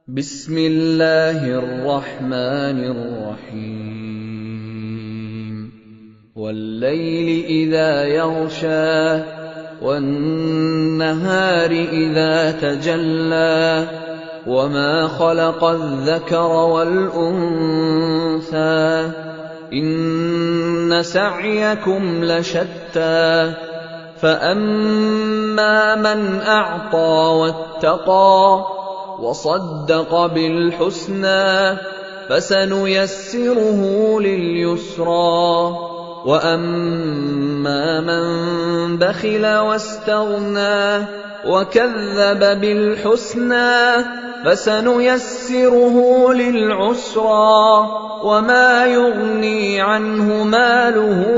बिस्मिल्लाहिर्रहमानिर्रहीम वल्लैलि इज़ा यग़शा वन्नहारि इज़ा तजल्ला वमा ख़लक़ज़-ज़करा वल-उन्सा इन्न सअयकुम लशत्ता फ़अम्मा मन अअता वत्तक़ा वसद्दक़ बिल-हुस्ना फसनुयस्सिरुहु लिल-युस्रा वअम्मा मन बख़िल वस्तग़ना वकज़्ज़ब बिल-हुस्ना फसनुयस्सिरुहु लिल-उस्रा वमा युग़नी अन्हु मालुहु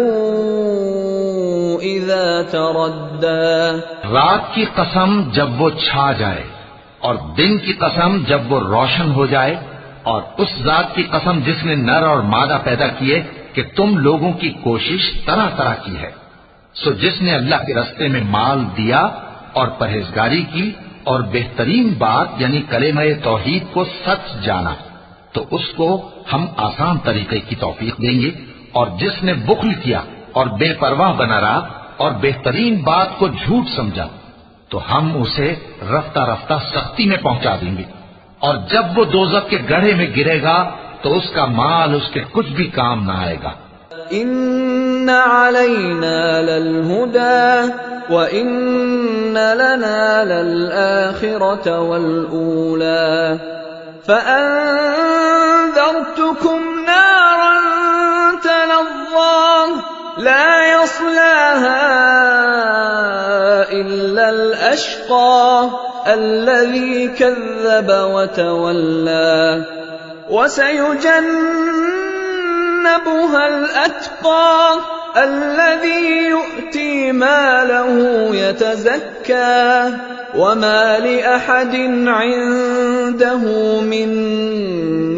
इज़ा तरद्दा। रात की कसम जब वो छा जाए और दिन की कसम जब वो रोशन हो जाए, और उस जात की कसम जिसने नर और मादा पैदा किए कि तुम लोगों की कोशिश तरह तरह की है। सो जिसने अल्लाह के रास्ते में माल दिया और परहेजगारी की और बेहतरीन बात यानी कलेमा तौहीद को सच जाना, तो उसको हम आसान तरीके की तौफीक देंगे। और जिसने बुख्ल किया और बेपरवाह बना रहा और बेहतरीन बात को झूठ समझा, तो हम उसे रफ्ता रफ्ता सख्ती में पहुंचा देंगे। और जब वो दोज़ख के गड्ढे में गिरेगा तो उसका माल उसके कुछ भी काम न आएगा। इन्न अलैना लल-हुदा व इन्न लना लल-आखिरत वल-ऊला फ़अन्ज़रतुकुम नारन तलज़्ज़ा ला यस्लाहा इल्ला अल-अश्क़ा अल्लज़ी कज़्ज़ब वतवल्ला वसयुजन्नबुहा अल-अत्क़ा अल्लज़ी यु'ती मालहु यतज़क्का वमा लिअहदिन इन्दहु मिन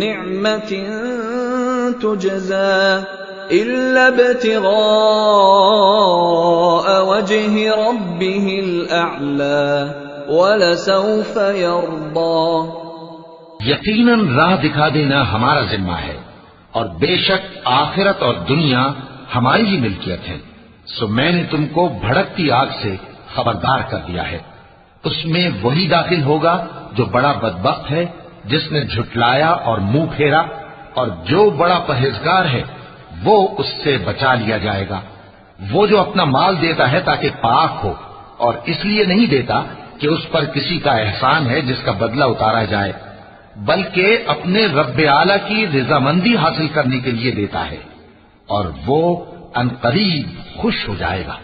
निअमतिन तुजज़ा इल्ला इब्तिग़ाअ वजहि रब्बिहिल अअला वलसौफ यर्दा। यकीनन राह दिखा देना हमारा जिम्मा है, और बेशक आखिरत और दुनिया हमारी ही मिल्कियत है। सो मैंने तुमको भड़कती आग से खबरदार कर दिया है। उसमें वही दाखिल होगा जो बड़ा बदबख्त है, जिसने झुटलाया और मुंह फेरा, और जो बड़ा परहेजगार है वो उससे बचा लिया जाएगा। वो जो अपना माल देता है ताकि पाक हो, और इसलिए नहीं देता कि उस पर किसी का एहसान है जिसका बदला उतारा जाए, बल्कि अपने रब्बे आला की रिजामंदी हासिल करने के लिए देता है, और वो अनकरीब खुश हो जाएगा।